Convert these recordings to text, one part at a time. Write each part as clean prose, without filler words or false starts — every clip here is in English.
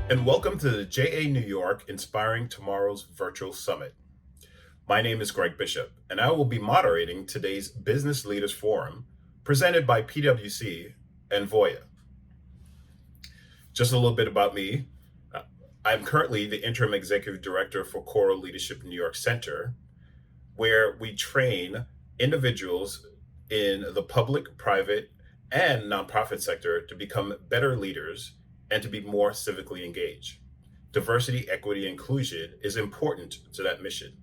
and welcome to the JA New York Inspiring Tomorrow's Virtual Summit. My name is Greg Bishop, and I will be moderating today's Business Leaders Forum presented by PwC and Voya. Just a little bit about me. Uh, I'm currently the Interim Executive Director for Choral Leadership New York Center, where we train individuals in the public, private, and nonprofit sector to become better leaders and to be more civically engaged. Diversity, equity, inclusion is important to that mission.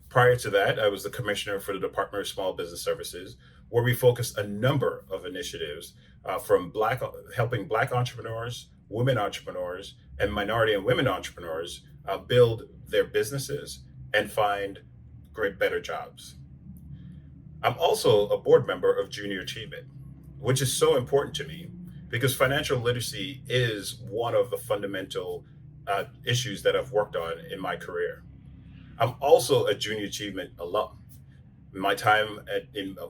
Prior to that, I was the commissioner for the Department of Small Business Services, where we focused a number of initiatives from helping Black entrepreneurs, women entrepreneurs, and minority and women entrepreneurs build their businesses and find better jobs. I'm also a board member of Junior Achievement, which is so important to me because financial literacy is one of the fundamental issues that I've worked on in my career. I'm also a Junior Achievement alum. My time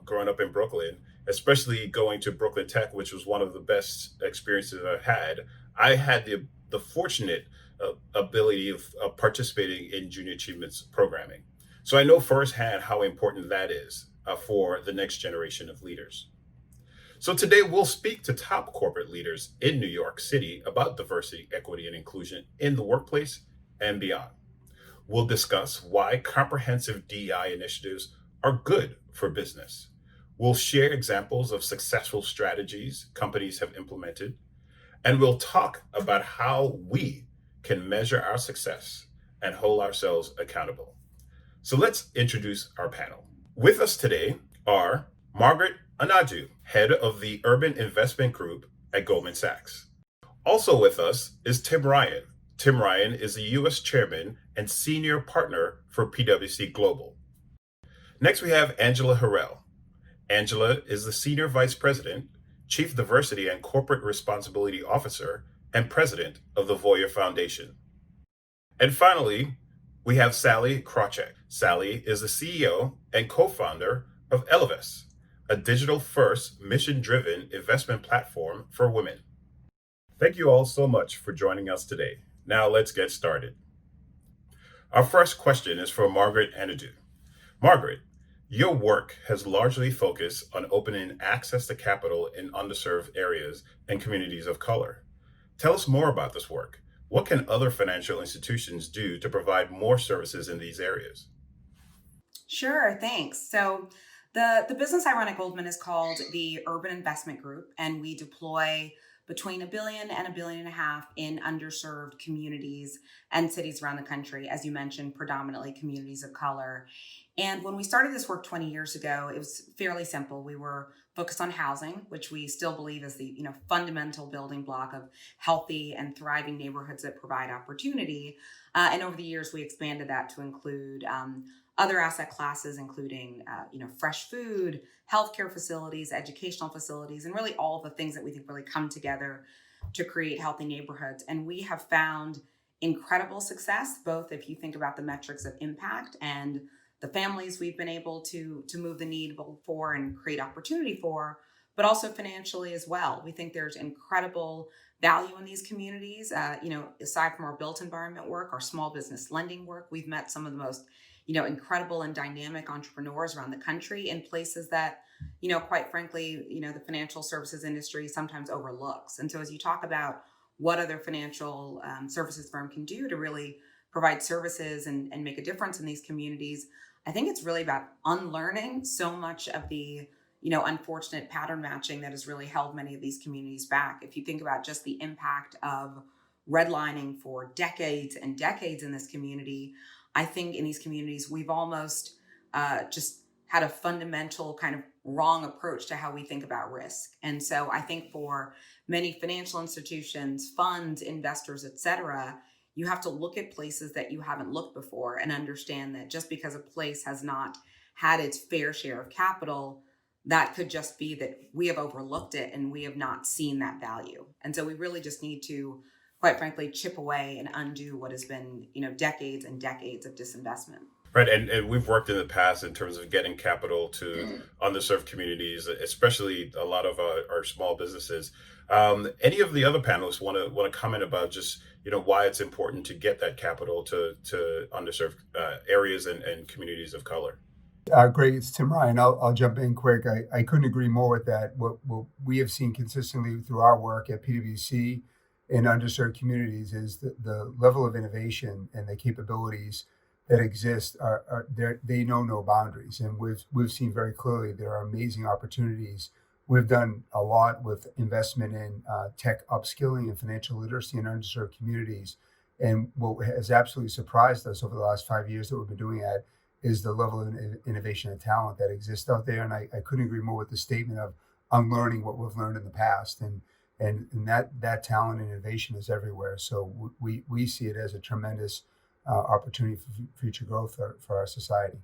growing up in Brooklyn, especially going to Brooklyn Tech, which was one of the best experiences I had the fortunate ability of participating in Junior Achievement's programming. So I know firsthand how important that is for the next generation of leaders. So today we'll speak to top corporate leaders in New York City about diversity, equity, and inclusion in the workplace and beyond. We'll discuss why comprehensive DEI initiatives are good for business. We'll share examples of successful strategies companies have implemented, and we'll talk about how we can measure our success and hold ourselves accountable. So let's introduce our panel. With us today are Margaret Anadu, head of the Urban Investment Group at Goldman Sachs. Also with us is Tim Ryan. Tim Ryan is the U.S. Chairman and Senior Partner for PwC Global. Next, we have Angela Harrell. Angela is the Senior Vice President, Chief Diversity and Corporate Responsibility Officer, and President of the Voya Foundation. And finally, we have Sallie Krawcheck. Sallie is the CEO and co-founder of Ellevest, a digital-first, mission-driven investment platform for women. Thank you all so much for joining us today. Now let's get started. Our first question is for Margaret Anadu. Margaret, your work has largely focused on opening access to capital in underserved areas and communities of color. Tell us more about this work. What can other financial institutions do to provide more services in these areas? Sure, thanks. So the business I run at Goldman is called the Urban Investment Group, and we deploy between $1 billion and $1.5 billion in underserved communities and cities around the country, as you mentioned, predominantly communities of color. And when we started this work 20 years ago, it was fairly simple. We were focused on housing, which we still believe is the fundamental building block of healthy and thriving neighborhoods that provide opportunity. And over the years, we expanded that to include other asset classes, including fresh food, healthcare facilities, educational facilities, and really all the things that we think really come together to create healthy neighborhoods. And we have found incredible success, both if you think about the metrics of impact and the families we've been able to move the needle for and create opportunity for, but also financially as well. We think there's incredible value in these communities. Aside from our built environment work, our small business lending work, we've met some of the most incredible and dynamic entrepreneurs around the country in places that, quite frankly, the financial services industry sometimes overlooks. And so as you talk about what other financial services firm can do to really provide services and make a difference in these communities, I think it's really about unlearning so much of the unfortunate pattern matching that has really held many of these communities back. If you think about just the impact of redlining for decades and decades in this community, I think in these communities, we've almost just had a fundamental kind of wrong approach to how we think about risk. And so I think for many financial institutions, funds, investors, et cetera, you have to look at places that you haven't looked before and understand that just because a place has not had its fair share of capital, that could just be that we have overlooked it and we have not seen that value. And so we really just need to, quite frankly, chip away and undo what has been, decades and decades of disinvestment. Right, and we've worked in the past in terms of getting capital to underserved communities, especially a lot of our small businesses. Any of the other panelists want to comment about just why it's important to get that capital to underserved areas and communities of color. Greg, it's Tim Ryan. I'll jump in quick. I couldn't agree more with that. What we have seen consistently through our work at PwC in underserved communities is the level of innovation and the capabilities that exist are there. They know no boundaries, and we've seen very clearly there are amazing opportunities. We've done a lot with investment in tech upskilling and financial literacy in underserved communities. And what has absolutely surprised us over the last 5 years that we've been doing that is the level of innovation and talent that exists out there. And I couldn't agree more with the statement of unlearning what we've learned in the past. And that talent and innovation is everywhere. So we see it as a tremendous opportunity for future growth for our society.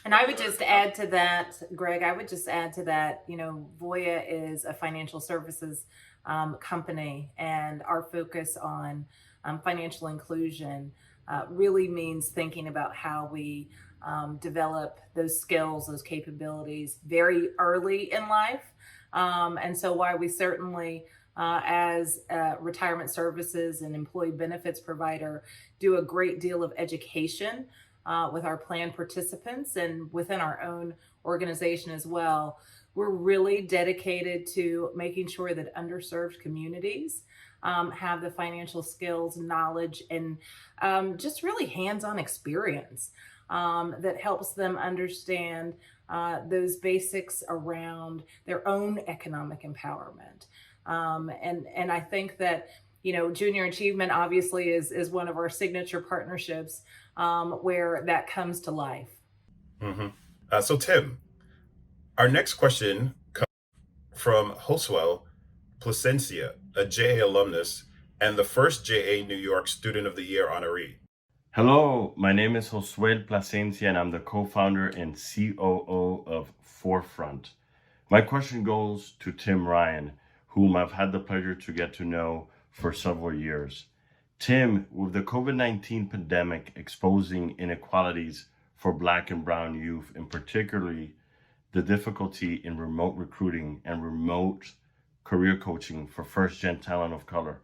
And I would just add to that, Greg, Voya is a financial services company, and our focus on financial inclusion really means thinking about how we develop those skills, those capabilities very early in life. And so while we certainly, as retirement services and employee benefits provider, do a great deal of education with our plan participants and within our own organization as well, we're really dedicated to making sure that underserved communities have the financial skills, knowledge, and just really hands-on experience that helps them understand those basics around their own economic empowerment. And I think that, Junior Achievement obviously is one of our signature partnerships where that comes to life. Mm-hmm. So Tim, our next question comes from Joswell Placencia, a JA alumnus and the first JA New York Student of the Year honoree. Hello, my name is Josué Placencia, and I'm the co-founder and COO of Forefront. My question goes to Tim Ryan, whom I've had the pleasure to get to know for several years. Tim, with the COVID-19 pandemic exposing inequalities for Black and Brown youth, and particularly the difficulty in remote recruiting and remote career coaching for first-gen talent of color,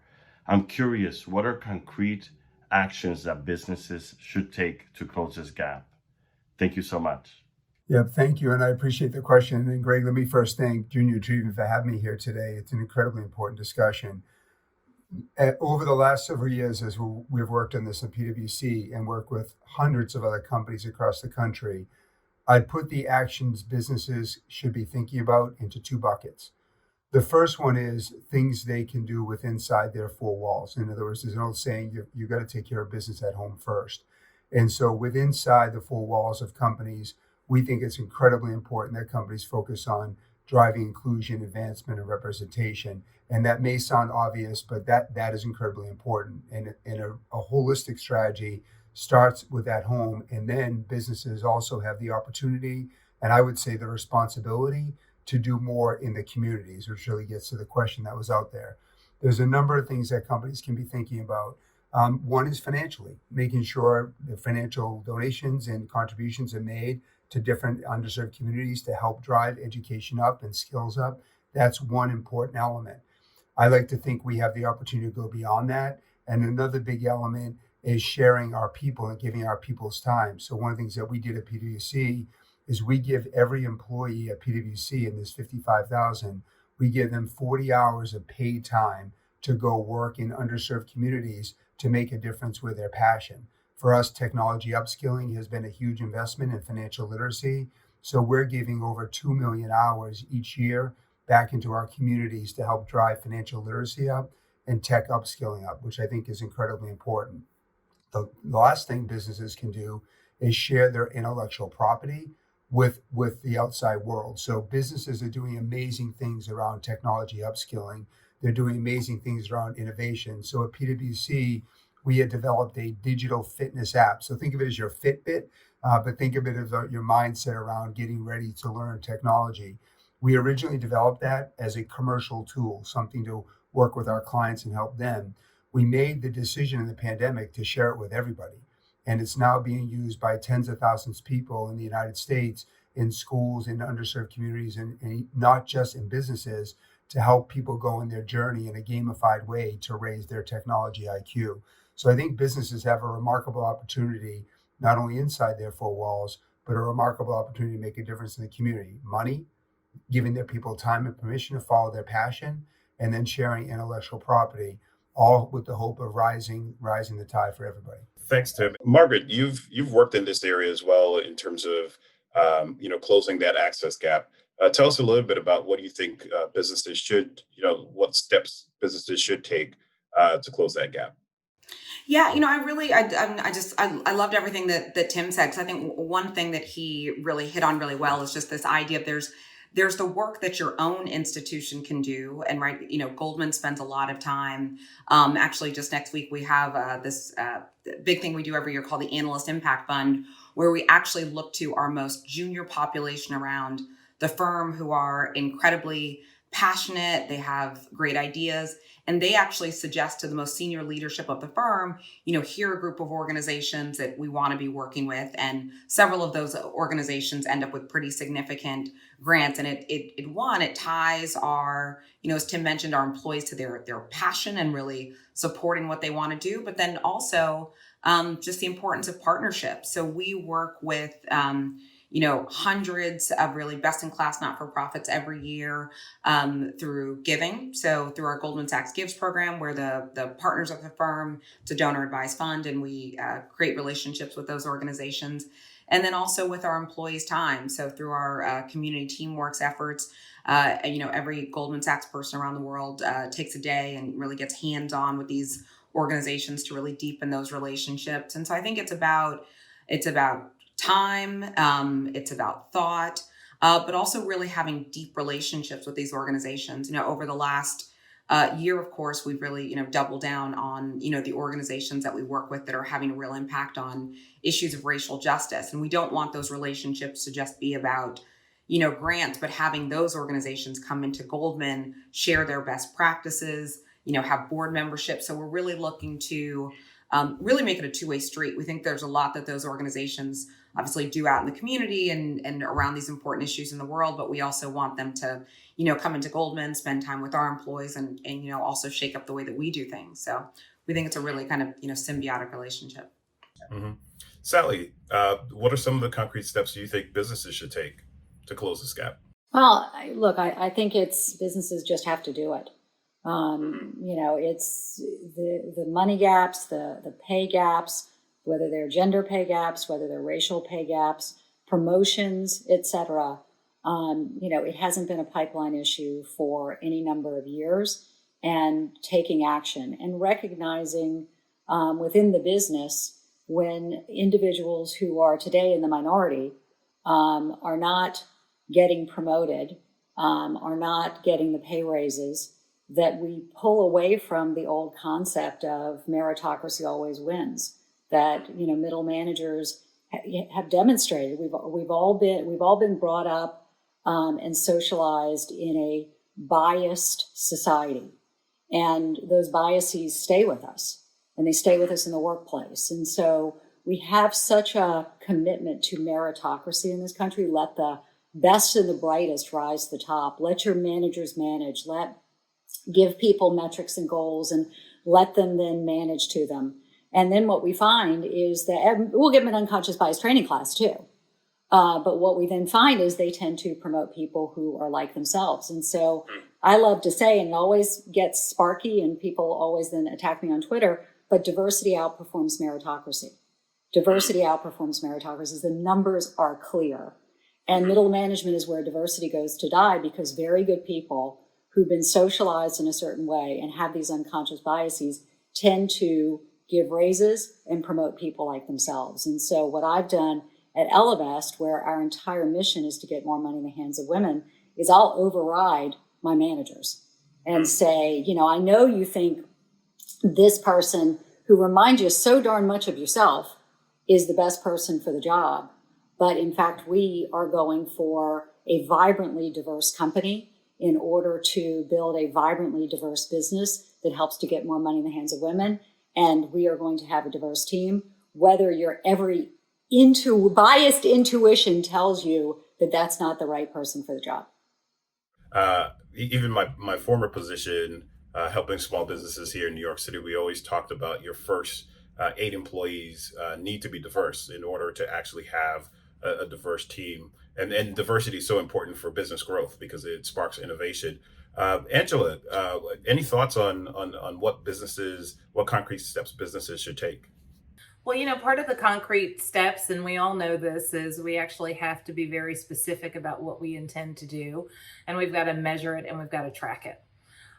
I'm curious, what are concrete actions that businesses should take to close this gap? Thank you so much. Yeah, thank you. And I appreciate the question. And Greg, let me first thank Junior Achievement for having me here today. It's an incredibly important discussion. Over the last several years, as we've worked on this at PwC and worked with hundreds of other companies across the country, I'd put the actions businesses should be thinking about into two buckets. The first one is things they can do with inside their four walls. In other words, there's an old saying, you got to take care of business at home first. And so with inside the four walls of companies, we think it's incredibly important that companies focus on driving inclusion, advancement, and representation. And that may sound obvious, but that is incredibly important. And a holistic strategy starts with at home, and then businesses also have the opportunity, and I would say the responsibility, to do more in the communities, which really gets to the question that was out there. There's a number of things that companies can be thinking about. One is financially, making sure the financial donations and contributions are made to different underserved communities to help drive education up and skills up. That's one important element. I like to think we have the opportunity to go beyond that. And another big element is sharing our people and giving our people's time. So one of the things that we did at PwC is we give every employee at PwC, and there's 55,000, we give them 40 hours of paid time to go work in underserved communities to make a difference with their passion. For us, technology upskilling has been a huge investment in financial literacy. So we're giving over 2 million hours each year back into our communities to help drive financial literacy up and tech upskilling up, which I think is incredibly important. The last thing businesses can do is share their intellectual property with the outside world. So businesses are doing amazing things around technology upskilling. They're doing amazing things around innovation. So at PwC, we had developed a digital fitness app. So think of it as your Fitbit, but think of it as your mindset around getting ready to learn technology. We originally developed that as a commercial tool, something to work with our clients and help them. We made the decision in the pandemic to share it with everybody. And it's now being used by tens of thousands of people in the United States, in schools, in underserved communities, and not just in businesses to help people go in their journey in a gamified way to raise their technology IQ. So I think businesses have a remarkable opportunity, not only inside their four walls, but a remarkable opportunity to make a difference in the community. Money, giving their people time and permission to follow their passion, and then sharing intellectual property, all with the hope of rising the tide for everybody. Thanks, Tim. Margaret, you've worked in this area as well in terms of closing that access gap. Tell us a little bit about what you think businesses should, what steps businesses should take to close that gap. Yeah, I loved everything that Tim said, because I think one thing that he really hit on really well is just this idea of there's the work that your own institution can do. And Goldman spends a lot of time. Actually, just next week, we have this big thing we do every year called the Analyst Impact Fund, where we actually look to our most junior population around the firm who are incredibly passionate. They have great ideas. And they actually suggest to the most senior leadership of the firm, here are a group of organizations that we want to be working with. And several of those organizations end up with pretty significant grants. And it ties our, as Tim mentioned, our employees to their passion and really supporting what they want to do. But then also just the importance of partnerships. So we work with, hundreds of really best-in-class not-for-profits every year through giving. So through our Goldman Sachs Gives program, where the partners of the firm, it's a donor-advised fund, and we create relationships with those organizations. And then also with our employees' time. So through our community teamworks efforts, every Goldman Sachs person around the world takes a day and really gets hands-on with these organizations to really deepen those relationships. And so I think it's about time, it's about thought, but also really having deep relationships with these organizations. Over the last year, of course, we've really, doubled down on, the organizations that we work with that are having a real impact on issues of racial justice. And we don't want those relationships to just be about, grants, but having those organizations come into Goldman, share their best practices, have board membership. So we're really looking to really make it a two-way street. We think there's a lot that those organizations obviously do out in the community and around these important issues in the world, but we also want them to, come into Goldman, spend time with our employees and also shake up the way that we do things. So we think it's a really kind of, symbiotic relationship. Mm-hmm. Sallie, what are some of the concrete steps you think businesses should take to close this gap? Well, I think it's businesses just have to do it. It's the money gaps, the pay gaps, whether they're gender pay gaps, whether they're racial pay gaps, promotions, etc. It hasn't been a pipeline issue for any number of years, and taking action and recognizing within the business when individuals who are today in the minority are not getting promoted, are not getting the pay raises, that we pull away from the old concept of meritocracy always wins. That middle managers have demonstrated. We've all been brought up and socialized in a biased society, and those biases stay with us, and they stay with us in the workplace. And so we have such a commitment to meritocracy in this country. Let the best and the brightest rise to the top. Let your managers manage. Give people metrics and goals and let them then manage to them. And then what we find is that we'll give them an unconscious bias training class too. But what we then find is they tend to promote people who are like themselves. And so I love to say, and it always gets sparky and people always then attack me on Twitter, but diversity outperforms meritocracy. Diversity outperforms meritocracy. The numbers are clear. And middle management is where diversity goes to die, because very good people who've been socialized in a certain way and have these unconscious biases tend to give raises and promote people like themselves. And so what I've done at Ellevest, where our entire mission is to get more money in the hands of women, is I'll override my managers and say, I know you think this person who reminds you so darn much of yourself is the best person for the job. But in fact, we are going for a vibrantly diverse company in order to build a vibrantly diverse business that helps to get more money in the hands of women. And we are going to have a diverse team, whether your every biased intuition tells you that that's not the right person for the job. even my former position, helping small businesses here in New York City, we always talked about your first 8 employees need to be diverse in order to actually have a diverse team. And diversity is so important for business growth because it sparks innovation. Angela, any thoughts on what concrete steps businesses should take? Well, part of the concrete steps, and we all know this, is we actually have to be very specific about what we intend to do, and we've got to measure it and we've got to track it.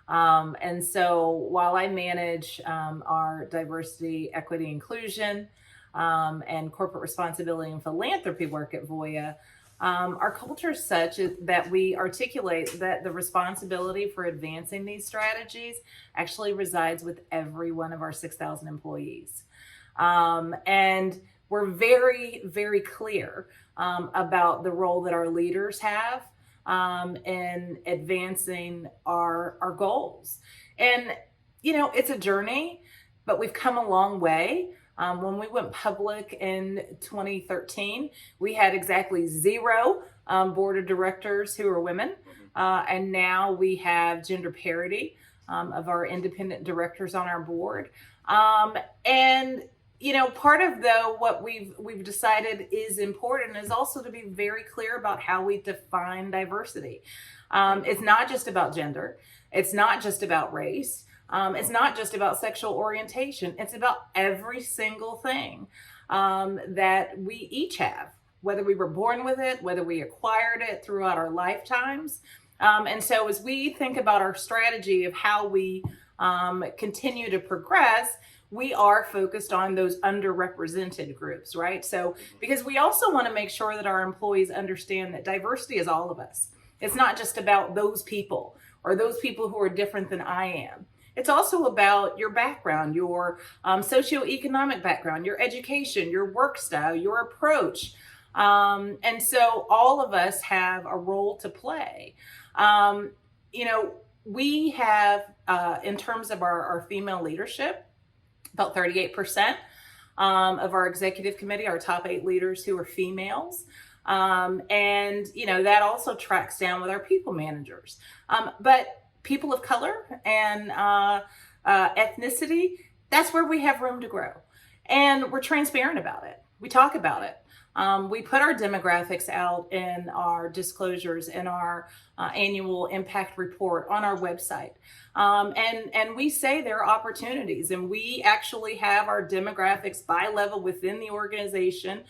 And so while I manage our diversity, equity, inclusion, and corporate responsibility and philanthropy work at Voya, our culture is such that we articulate that the responsibility for advancing these strategies actually resides with every one of our 6,000 employees. And we're very, very clear about the role that our leaders have in advancing our goals. And, it's a journey, but we've come a long way. When we went public in 2013, we had exactly 0 board of directors who are women. And now we have gender parity of our independent directors on our board. And part of what we've decided is important is also to be very clear about how we define diversity. It's not just about gender. It's not just about race. It's not just about sexual orientation. It's about every single thing that we each have, whether we were born with it, whether we acquired it throughout our lifetimes. And so as we think about our strategy of how we continue to progress, we are focused on those underrepresented groups, right? So, because we also want to make sure that our employees understand that diversity is all of us. It's not just about those people or those people who are different than I am. It's also about your background, your socioeconomic background, your education, your work style, your approach. And so all of us have a role to play. We have, in terms of our female leadership, about 38% of our executive committee, our top 8 leaders who are females. And, that also tracks down with our people managers. But people of color and ethnicity, that's where we have room to grow. And we're transparent about it. We talk about it. We put our demographics out in our disclosures in our annual impact report on our website. And we say there are opportunities, and we actually have our demographics by level within the organization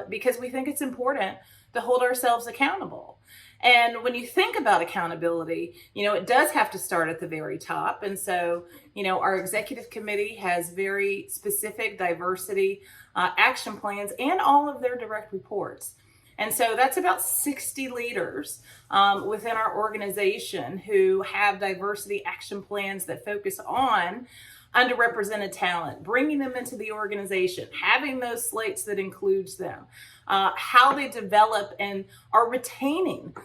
because we think it's important to hold ourselves accountable. And when you think about accountability, it does have to start at the very top. And so, our executive committee has very specific diversity action plans and all of their direct reports. And so that's about 60 leaders within our organization who have diversity action plans that focus on underrepresented talent, bringing them into the organization, having those slates that includes them, how they develop and are retaining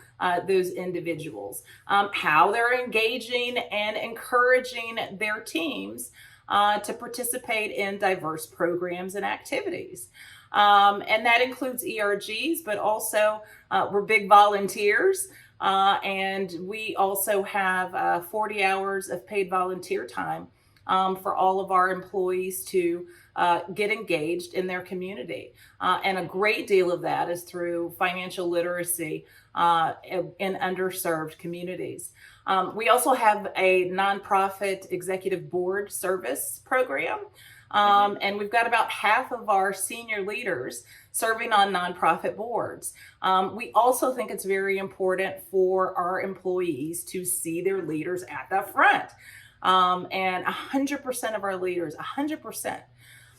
those individuals, how they're engaging and encouraging their teams to participate in diverse programs and activities. And that includes ERGs, but also we're big volunteers. And we also have 40 hours of paid volunteer time for all of our employees to get engaged in their community. And a great deal of that is through financial literacy in underserved communities. We also have a nonprofit executive board service program. And we've got about half of our senior leaders serving on nonprofit boards. We also think it's very important for our employees to see their leaders at the front. And 100% of our leaders, 100%,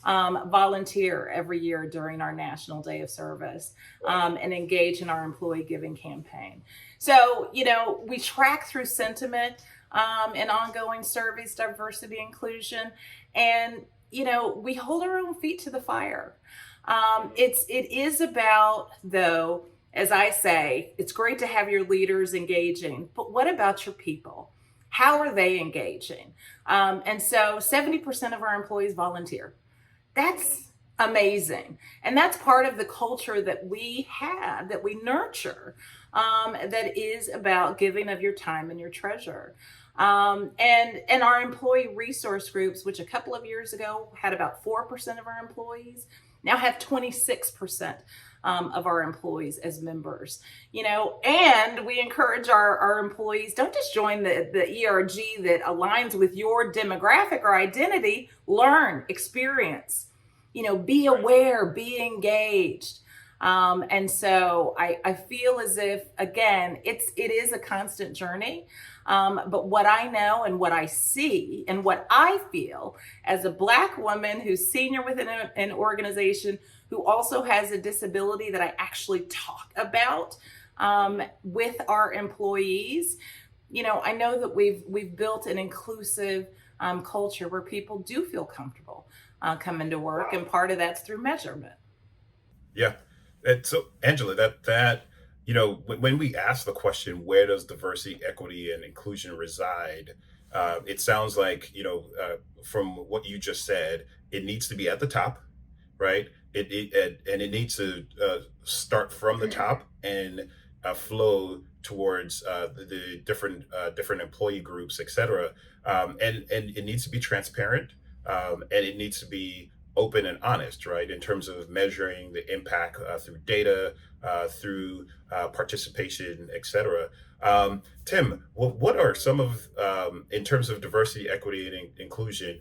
volunteer every year during our National Day of Service and engage in our employee giving campaign. So, we track through sentiment and ongoing surveys, diversity, inclusion, and, we hold our own feet to the fire. It is about, though, as I say, it's great to have your leaders engaging, but what about your people? How are they engaging? And so 70% of our employees volunteer. That's amazing. And that's part of the culture that we have, that we nurture, that is about giving of your time and your treasure. And our employee resource groups, which a couple of years ago had about 4% of our employees, now have 26% of our employees as members. And we encourage our employees, don't just join the ERG that aligns with your demographic or identity. Learn, experience, be aware, be engaged. And so I feel as if, again, it is a constant journey. But what I know and what I see and what I feel as a Black woman who's senior within an organization, who also has a disability that I actually talk about with our employees, I know that we've built an inclusive culture where people do feel comfortable coming to work, and part of that's through measurement. Yeah. And so, Angela, that when we ask the question, where does diversity, equity, and inclusion reside? It sounds like, from what you just said, it needs to be at the top, right? And it needs to start from the top and flow towards the different employee groups, et cetera. And it needs to be transparent, and it needs to be open and honest, right? In terms of measuring the impact through data, through participation, et cetera. Tim, what are some of, in terms of diversity, equity, and inclusion?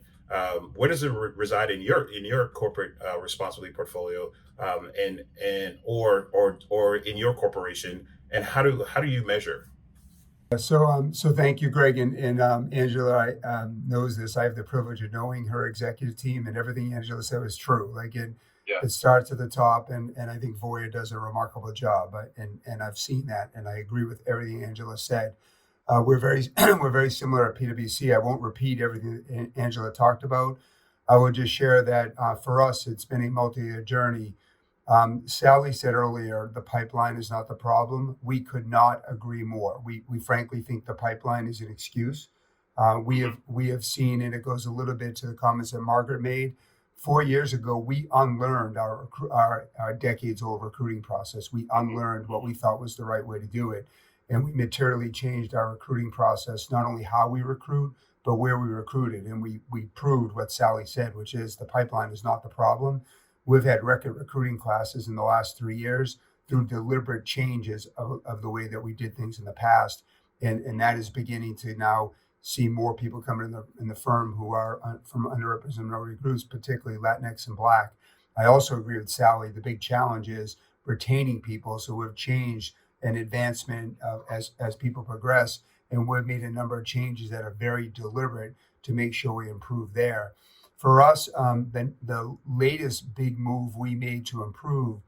Where does it reside in your corporate responsibility portfolio, or in your corporation, and how do you measure? So thank you, Greg, and Angela knows this. I have the privilege of knowing her executive team, and everything Angela said was true. Like it starts at the top, and I think Voya does a remarkable job, and I've seen that, and I agree with everything Angela said. We're very we're very similar at PwC. I won't repeat everything Angela talked about. I will just share that for us, it's been a multi-year journey. Sallie said earlier, the pipeline is not the problem. We could not agree more. We frankly think the pipeline is an excuse. We have seen, and it goes a little bit to the comments that Margaret made. 4 years ago, we unlearned our decades-old recruiting process. We unlearned what we thought was the right way to do it. And we materially changed our recruiting process, not only how we recruit, but where we recruited. And we proved what Sallie said, which is the pipeline is not the problem. We've had record recruiting classes in the last 3 years through deliberate changes of the way that we did things in the past. And that is beginning to now see more people coming in the firm who are from underrepresented minority groups, particularly Latinx and Black. I also agree with Sallie. The big challenge is retaining people. So we've changed an advancement as people progress, and we've made a number of changes that are very deliberate to make sure we improve there. For us, the latest big move we made to improve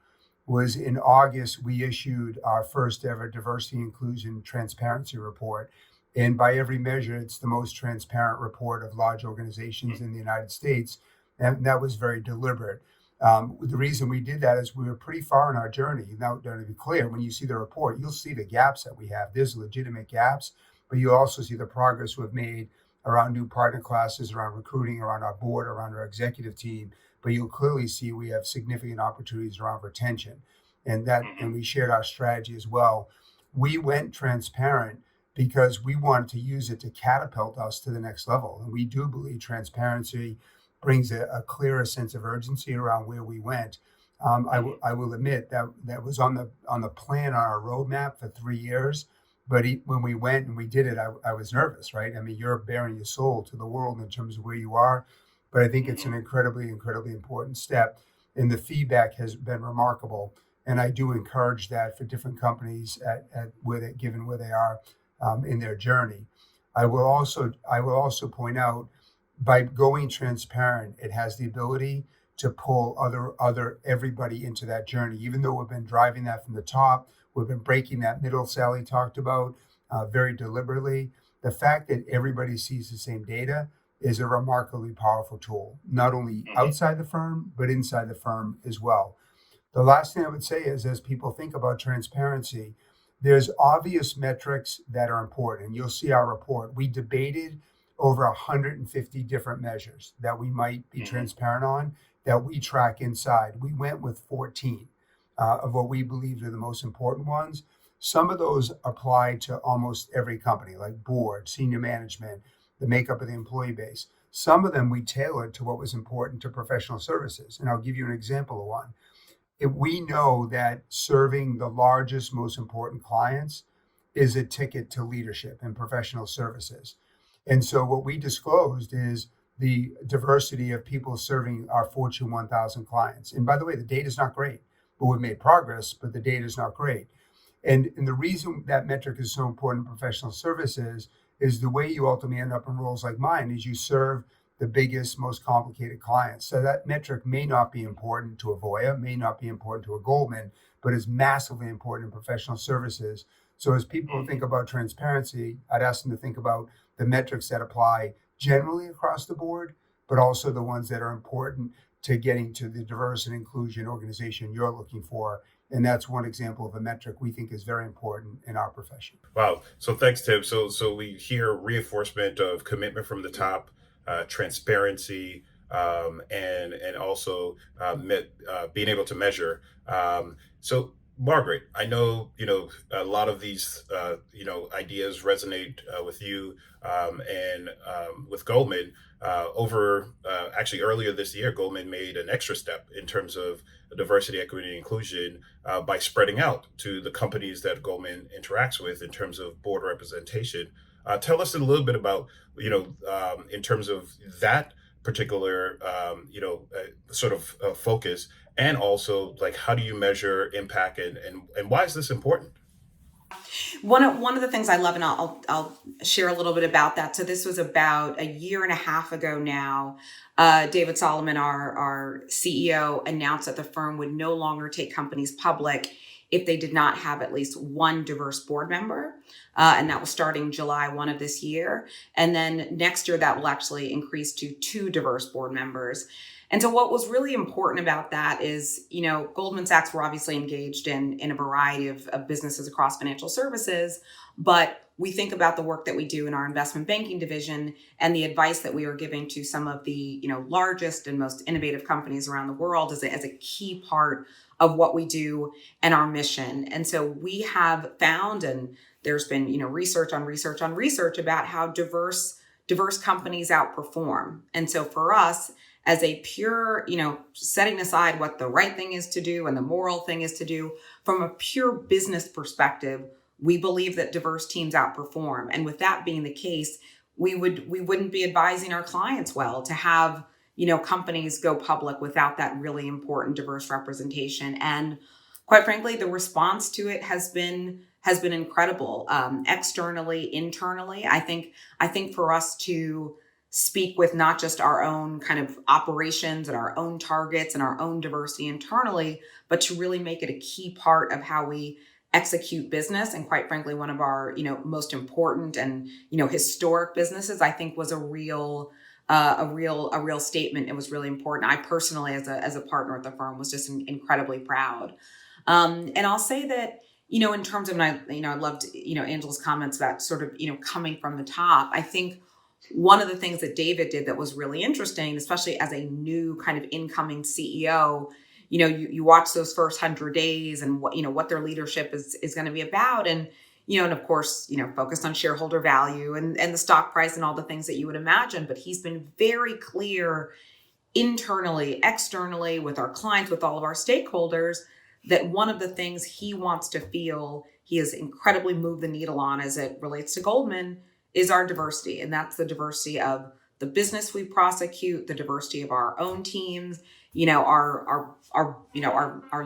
was in August. We issued our first ever diversity, inclusion, transparency report. And by every measure, it's the most transparent report of large organizations in the United States. And that was very deliberate. The reason we did that is we were pretty far in our journey. Now, to be clear, when you see the report, you'll see the gaps that we have. There's legitimate gaps, but you also see the progress we've made around new partner classes, around recruiting, around our board, around our executive team. But you'll clearly see we have significant opportunities around retention. And we shared our strategy as well. We went transparent because we wanted to use it to catapult us to the next level. And we do believe transparency brings a clearer sense of urgency around where we went. I will admit that was on the plan, on our roadmap for 3 years. But when we went and we did it, I was nervous, right? I mean, you're bearing your soul to the world in terms of where you are. But I think it's an incredibly, incredibly important step. And the feedback has been remarkable. And I do encourage that for different companies given where they are in their journey. I will also point out, by going transparent, it has the ability to pull everybody into that journey. Even though we've been driving that from the top, we've been breaking that middle Sallie talked about very deliberately. The fact that everybody sees the same data is a remarkably powerful tool, not only outside the firm, but inside the firm as well. The last thing I would say is, as people think about transparency, there's obvious metrics that are important. And you'll see our report. We debated over 150 different measures that we might be transparent on that we track inside. We went with 14 of what we believe are the most important ones. Some of those apply to almost every company, like board, senior management, the makeup of the employee base. Some of them we tailored to what was important to professional services. And I'll give you an example of one. If we know that serving the largest, most important clients is a ticket to leadership and professional services. And so what we disclosed is the diversity of people serving our Fortune 1000 clients. And by the way, the data is not great, but we've made progress, but the data is not great. And the reason that metric is so important in professional services is the way you ultimately end up in roles like mine is you serve the biggest, most complicated clients. So that metric may not be important to a Voya, may not be important to a Goldman, but is massively important in professional services. So as people think about transparency, I'd ask them to think about the metrics that apply generally across the board, but also the ones that are important to getting to the diverse and inclusion organization you're looking for. And that's one example of a metric we think is very important in our profession. Wow. So thanks, Tim. So we hear reinforcement of commitment from the top, transparency, and also being able to measure. So Margaret, I know a lot of these ideas resonate with you and with Goldman. Actually earlier this year, Goldman made an extra step in terms of diversity, equity, and inclusion by spreading out to the companies that Goldman interacts with in terms of board representation. Tell us a little bit about in terms of that particular sort of focus, and also like how do you measure impact and why is this important? One of the things I love, and I'll share a little bit about that. So this was about a year and a half ago now. David Solomon, our CEO, announced that the firm would no longer take companies public if they did not have at least one diverse board member. And that was starting July 1 of this year. And then next year, that will actually increase to 2 diverse board members. And so what was really important about that is, Goldman Sachs were obviously engaged in a variety of businesses across financial services, but we think about the work that we do in our investment banking division and the advice that we are giving to some of the largest and most innovative companies around the world as a key part of what we do and our mission. And so we have found, and there's been research on research about how diverse companies outperform. And so for us, as a pure, setting aside what the right thing is to do and the moral thing is to do, from a pure business perspective, we believe that diverse teams outperform. And with that being the case, we wouldn't be advising our clients well to have, companies go public without that really important diverse representation. And quite frankly, the response to it has been incredible, externally, internally. I think for us to speak with not just our own kind of operations and our own targets and our own diversity internally, but to really make it a key part of how we execute business. And quite frankly, one of our, most important and, historic businesses, I think was a real statement. It was really important. I personally, as a partner at the firm, was just incredibly proud. And I'll say that, in terms of, I loved, Angela's comments about sort of, coming from the top. I think one of the things that David did that was really interesting, especially as a new kind of incoming CEO, you watch those first 100 days and what their leadership is going to be about. And, and of course, focused on shareholder value and the stock price and all the things that you would imagine. But he's been very clear internally, externally, with our clients, with all of our stakeholders, that one of the things he wants to feel he has incredibly moved the needle on as it relates to Goldman is our diversity. And that's the diversity of the business we prosecute, the diversity of our own teams. Our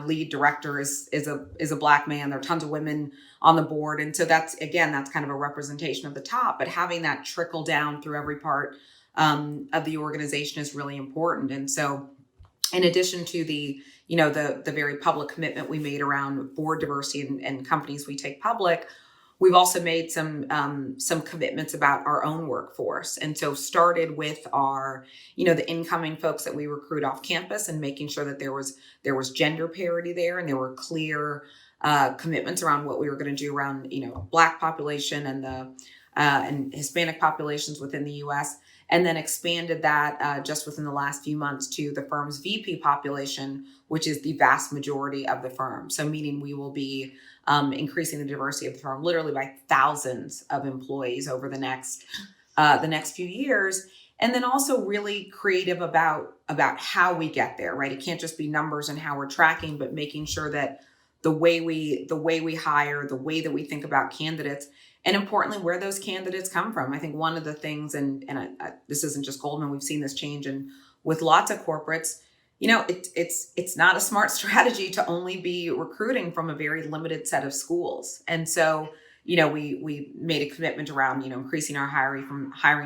lead director is a Black man. There are tons of women on the board. And so that's kind of a representation of the top, but having that trickle down through every part of the organization is really important. And so in addition to the very public commitment we made around board diversity and companies we take public, we've also made some commitments about our own workforce. And so started with our, the incoming folks that we recruit off campus and making sure that there was gender parity there, and there were clear commitments around what we were going to do around, Black population and and Hispanic populations within the U.S. and then expanded that just within the last few months to the firm's VP population, which is the vast majority of the firm. So meaning we will be increasing the diversity of the firm literally by thousands of employees over the next few years. And then also really creative about how we get there, right? It can't just be numbers and how we're tracking, but making sure that the way we hire, the way that we think about candidates, and importantly, where those candidates come from. I think one of the things, and this isn't just Goldman, we've seen this change and with lots of corporates, it's not a smart strategy to only be recruiting from a very limited set of schools. And so, we made a commitment around, increasing our hiring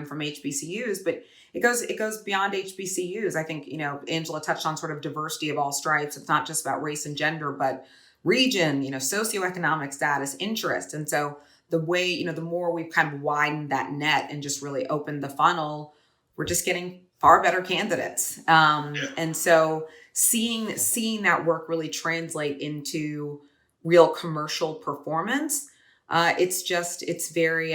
from HBCUs, but it goes beyond HBCUs. I think, Angela touched on sort of diversity of all stripes. It's not just about race and gender, but region, socioeconomic status, interest. And so the way, the more we've kind of widened that net and just really opened the funnel, we're just getting far better candidates. And so seeing that work really translate into real commercial performance, it's very,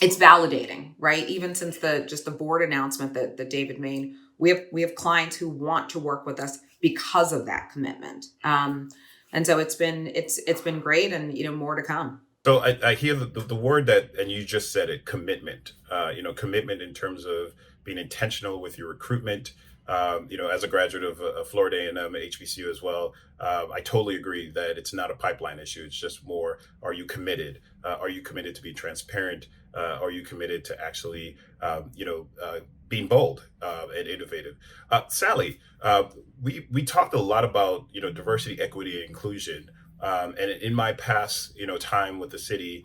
it's validating, right? Even since the board announcement that David made, we have clients who want to work with us because of that commitment. And so it's been great, and more to come. So I hear the word that, and you just said it, commitment. Commitment in terms of being intentional with your recruitment. As a graduate of Florida A&M and HBCU as well, I totally agree that it's not a pipeline issue. It's just more, are you committed? Are you committed to be transparent? Are you committed to actually, being bold and innovative? Sallie, we talked a lot about, diversity, equity, and inclusion. And in my past, time with the city,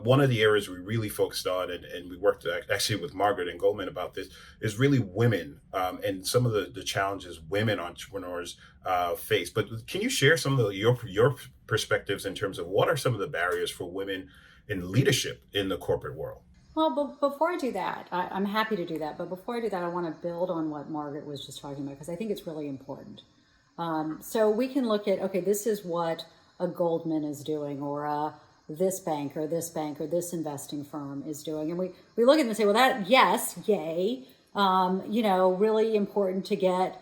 one of the areas we really focused on, and we worked actually with Margaret and Goldman about this, is really women and some of the challenges women entrepreneurs face. But can you share some of your perspectives in terms of what are some of the barriers for women in leadership in the corporate world? Well, but before I do that, I'm happy to do that. But before I do that, I want to build on what Margaret was just talking about, because I think it's really important. So we can look at, okay, this is what a Goldman is doing, or this bank or this investing firm is doing. And we look at them and say, well, that, yes, yay. Really important to get,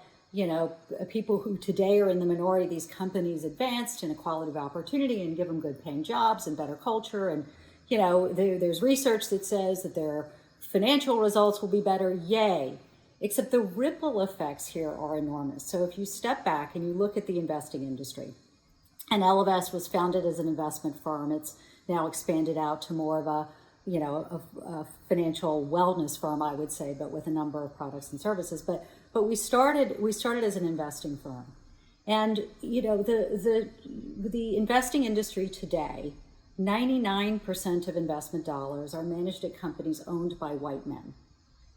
people who today are in the minority, these companies advanced in equality of opportunity and give them good paying jobs and better culture. And, there's research that says that their financial results will be better. Yay. Except the ripple effects here are enormous. So if you step back and you look at the investing industry, and Ellevest was founded as an investment firm. It's now expanded out to more of a financial wellness firm, I would say, but with a number of products and services. But we started as an investing firm, and the investing industry today, 99% of investment dollars are managed at companies owned by white men.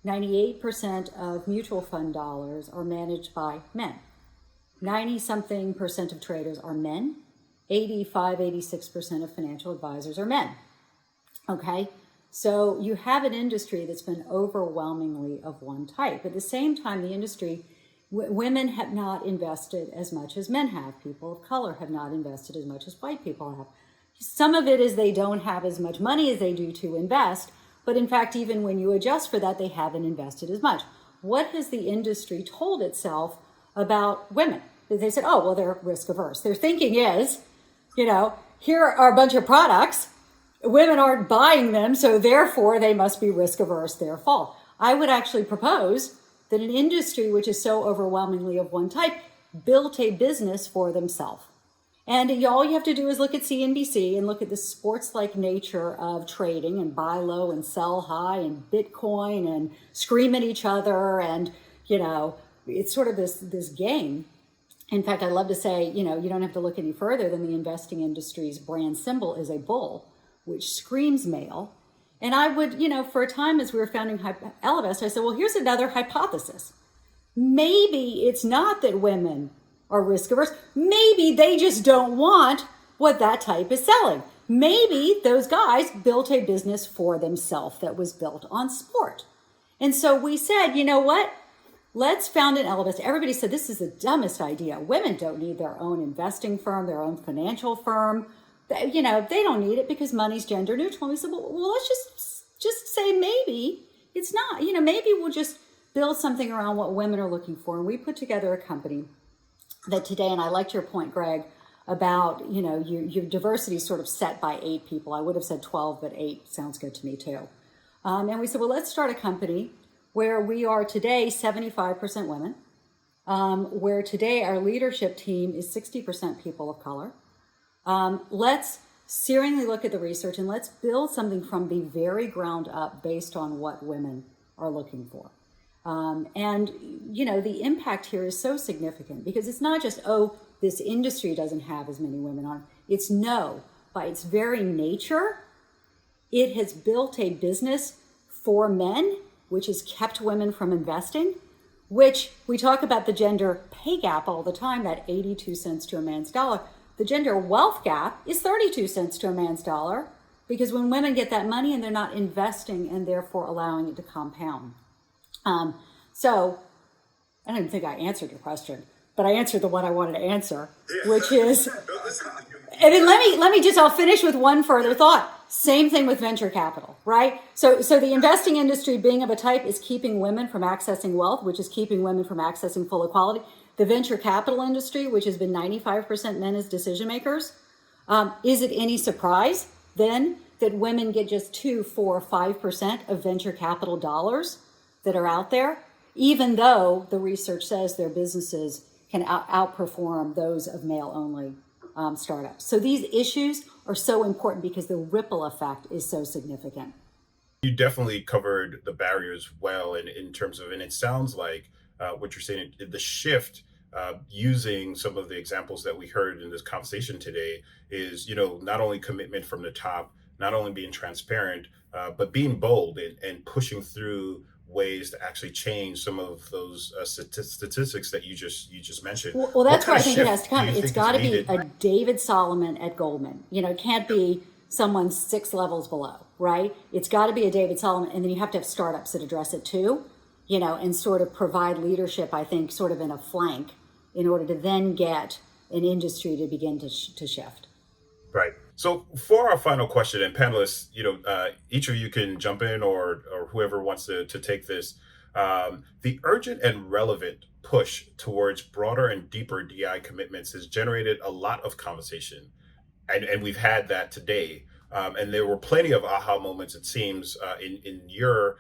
98% of mutual fund dollars are managed by men. 90-something% of traders are men. 86% of financial advisors are men. Okay? So you have an industry that's been overwhelmingly of one type. At the same time, the industry, women have not invested as much as men have. People of color have not invested as much as white people have. Some of it is they don't have as much money as they do to invest, but in fact, even when you adjust for that, they haven't invested as much. What has the industry told itself about women? They said, oh, well, they're risk averse. Their thinking is, here are a bunch of products. Women aren't buying them, so therefore they must be risk averse, their fault. I would actually propose that an industry which is so overwhelmingly of one type built a business for themselves. And all you have to do is look at CNBC and look at the sports-like nature of trading and buy low and sell high and Bitcoin and scream at each other. And, it's sort of this game. In fact, I love to say, you don't have to look any further than the investing industry's brand symbol is a bull, which screams male. And I would, for a time as we were founding Ellevest, I said, well, here's another hypothesis. Maybe it's not that women are risk averse. Maybe they just don't want what that type is selling. Maybe those guys built a business for themselves that was built on sport. And so we said, you know what? Let's found an Ellevest. Everybody said this is the dumbest idea. Women don't need their own investing firm, their own financial firm. They don't need it because money's gender neutral. And we said, well, let's just say maybe, it's not, maybe we'll just build something around what women are looking for. And we put together a company that today, and I liked your point, Gregg, about, your diversity is sort of set by 8 people. I would have said 12, but 8 sounds good to me too. And we said, well, let's start a company where we are today 75% women, where today our leadership team is 60% people of color. Let's seriously look at the research and let's build something from the very ground up based on what women are looking for. And the impact here is so significant because it's not just, this industry doesn't have as many women on it. It's by its very nature, it has built a business for men, which has kept women from investing, which we talk about the gender pay gap all the time, that 82 cents to a man's dollar. The gender wealth gap is 32 cents to a man's dollar because when women get that money and they're not investing and therefore allowing it to compound. So I don't even think I answered your question, but I answered the one I wanted to answer, which is, and then I'll finish with one further thought. Same thing with venture capital, right? So the investing industry being of a type is keeping women from accessing wealth, which is keeping women from accessing full equality. The venture capital industry, which has been 95% men as decision makers, is it any surprise then that women get just 2, 4, 5% of venture capital dollars that are out there, even though the research says their businesses can outperform those of male-only startups. So these issues are so important because the ripple effect is so significant. You definitely covered the barriers well in terms of, and it sounds like what you're saying, the shift using some of the examples that we heard in this conversation today is, not only commitment from the top, not only being transparent, but being bold and pushing through ways to actually change some of those statistics that you just mentioned. Well, that's where I think it has to come. It's got to be a David Solomon at Goldman. It can't be someone 6 levels below, right? It's got to be a David Solomon, and then you have to have startups that address it too, and sort of provide leadership, I think, sort of in a flank in order to then get an industry to begin to shift. Right. So for our final question, and panelists, each of you can jump in or whoever wants to take this. The urgent and relevant push towards broader and deeper DI commitments has generated a lot of conversation. And we've had that today. And there were plenty of aha moments, it seems, in your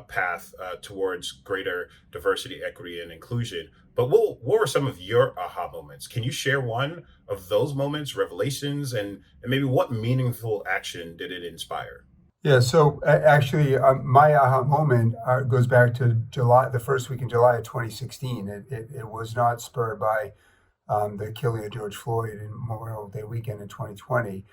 path towards greater diversity, equity, and inclusion. But what were some of your aha moments? Can you share one of those moments, revelations, and maybe what meaningful action did it inspire? Yeah, so actually, my aha moment goes back to the first week in July of 2016. It was not spurred by the killing of George Floyd in Memorial Day weekend in 2020.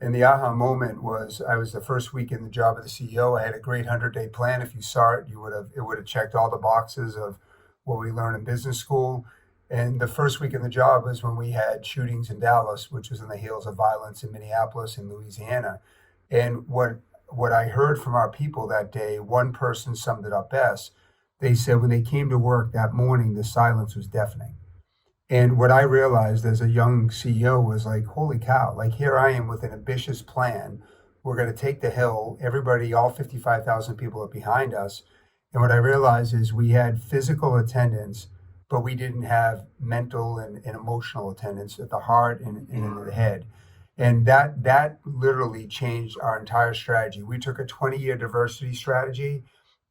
And the aha moment was I was the first week in the job of the CEO. I had a great 100-day plan. If you saw it, it would have checked all the boxes of what we learned in business school. And the first week in the job was when we had shootings in Dallas, which was in the heels of violence in Minneapolis and Louisiana. And what I heard from our people that day, one person summed it up best. They said when they came to work that morning, the silence was deafening. And what I realized as a young CEO was like, holy cow, like here I am with an ambitious plan. We're going to take the hill. Everybody, all 55,000 people are behind us. And what I realized is we had physical attendance, but we didn't have mental and emotional attendance at the heart and in the head. And that literally changed our entire strategy. We took a 20-year diversity strategy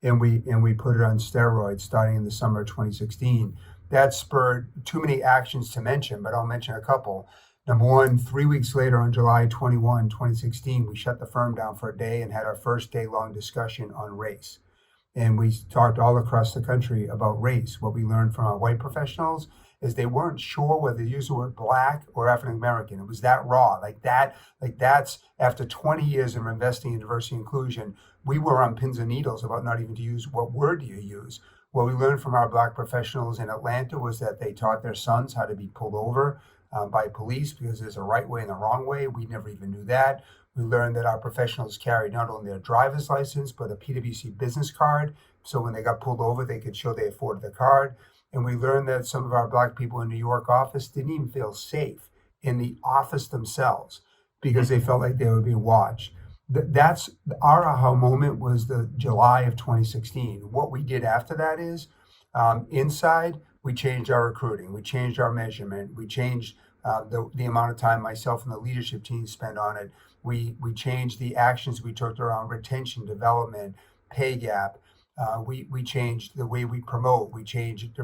and we put it on steroids starting in the summer of 2016. That spurred too many actions to mention, but I'll mention a couple. Number one, 3 weeks later on July 21, 2016, we shut the firm down for a day and had our first day-long discussion on race. And we talked all across the country about race. What we learned from our white professionals is they weren't sure whether to use the word black or African American. It was that raw, that's after 20 years of investing in diversity and inclusion, we were on pins and needles about not even to use what word do you use. What we learned from our Black professionals in Atlanta was that they taught their sons how to be pulled over by police because there's a right way and a wrong way. We never even knew that. We learned that our professionals carried not only their driver's license, but a PwC business card. So when they got pulled over, they could show they afforded the card. And we learned that some of our Black people in New York office didn't even feel safe in the office themselves because they felt like they were being watched. That's our aha moment was the July of 2016. What we did after that is inside, we changed our recruiting, we changed our measurement, we changed the amount of time myself and the leadership team spent on it. We changed the actions we took around retention, development, pay gap. We changed the way we promote. We changed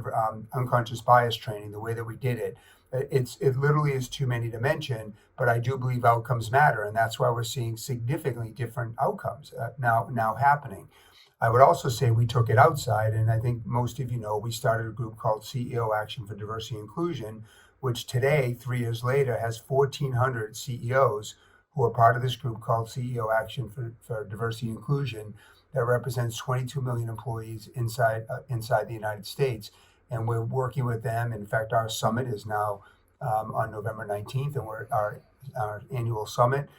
unconscious bias training, the way that we did it. It literally is too many to mention, but I do believe outcomes matter, and that's why we're seeing significantly different outcomes now happening. I would also say we took it outside, and I think most of you know we started a group called CEO Action for Diversity and Inclusion, which today, 3 years later, has 1,400 CEOs who are part of this group called CEO Action for Diversity and Inclusion that represents 22 million employees inside the United States. And we're working with them. In fact, our summit is now on November 19th, and we're our annual summit.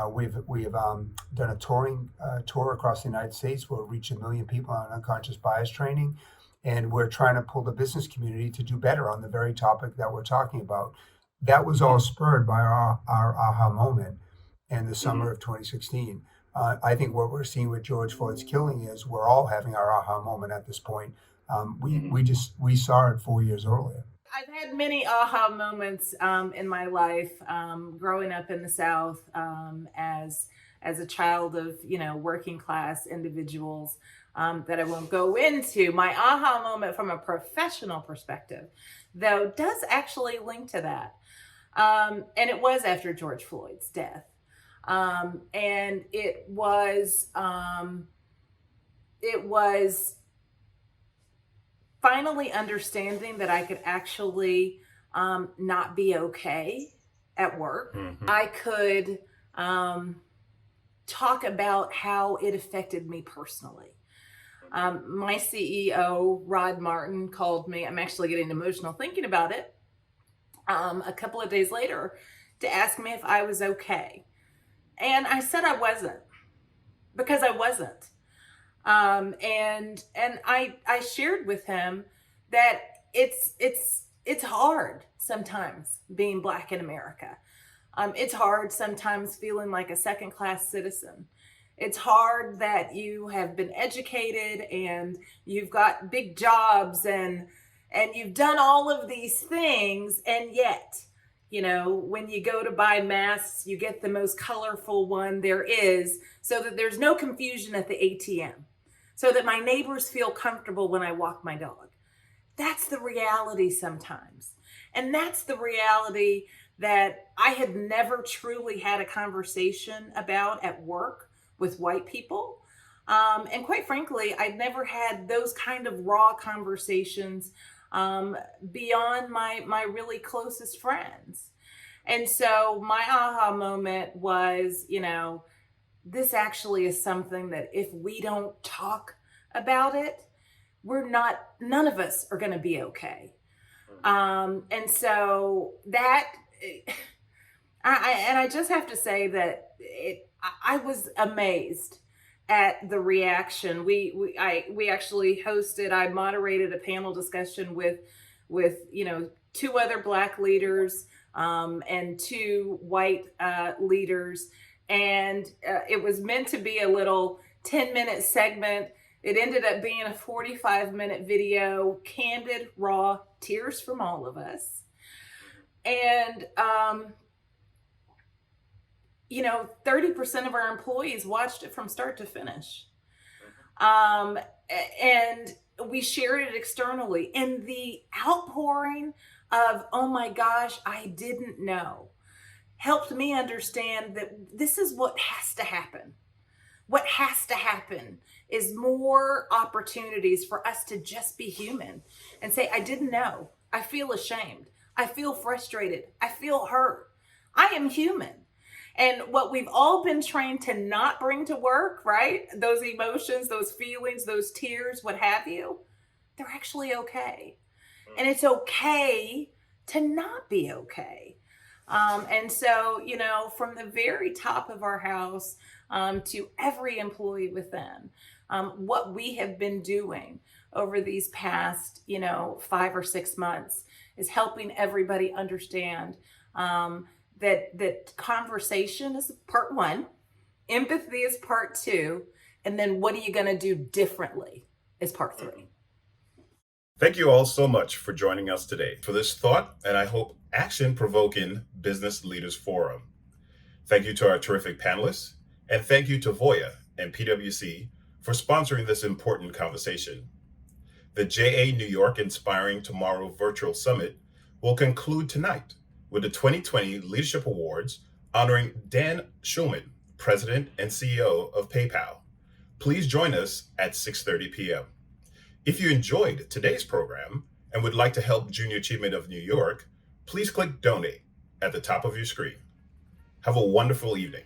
We've done a tour across the United States. We'll reach 1 million people on unconscious bias training, and we're trying to pull the business community to do better on the very topic that we're talking about. That was all spurred by our aha moment in the summer of 2016. I think what we're seeing with George Floyd's killing is we're all having our aha moment at this point. We saw it 4 years earlier. I've had many aha moments in my life, growing up in the South as a child of working class individuals that I won't go into. My aha moment from a professional perspective, though, does actually link to that, and it was after George Floyd's death, and it was finally understanding that I could actually not be okay at work. Mm-hmm. I could talk about how it affected me personally. My CEO, Rod Martin, called me. I'm actually getting emotional thinking about it. A couple of days later to ask me if I was okay. And I said I wasn't, because I wasn't. And I shared with him that it's hard sometimes being Black in America. It's hard sometimes feeling like a second-class citizen. It's hard that you have been educated and you've got big jobs and you've done all of these things, and yet, when you go to buy masks, you get the most colorful one there is, so that there's no confusion at the ATM, so that my neighbors feel comfortable when I walk my dog. That's the reality sometimes. And that's the reality that I had never truly had a conversation about at work with white people. And quite frankly, I'd never had those kind of raw conversations beyond my really closest friends. And so my aha moment was, this actually is something that if we don't talk about it, none of us are going to be okay. And so that, I just have to say that I was amazed at the reaction. We actually I moderated a panel discussion with 2 other Black leaders and 2 white leaders, and it was meant to be a little 10-minute segment. It ended up being a 45-minute video, candid, raw, tears from all of us. And 30% of our employees watched it from start to finish. And we shared it externally. And the outpouring of, oh my gosh, I didn't know, helped me understand that this is what has to happen. What has to happen is more opportunities for us to just be human and say, I didn't know. I feel ashamed. I feel frustrated. I feel hurt. I am human. And what we've all been trained to not bring to work, right? Those emotions, those feelings, those tears, what have you, they're actually okay. And it's okay to not be okay. And so, from the very top of our house to every employee within, what we have been doing over these past, 5 or 6 months is helping everybody understand that conversation is part one, Empathy is part 2. And then what are you going to do differently is part 3. Thank you all so much for joining us today for this thought and I hope action-provoking Business Leaders Forum. Thank you to our terrific panelists, and thank you to Voya and PwC for sponsoring this important conversation. The JA New York Inspiring Tomorrow Virtual Summit will conclude tonight with the 2020 Leadership Awards honoring Dan Schulman, President and CEO of PayPal. Please join us at 6:30 p.m. If you enjoyed today's program and would like to help Junior Achievement of New York, please click Donate at the top of your screen. Have a wonderful evening.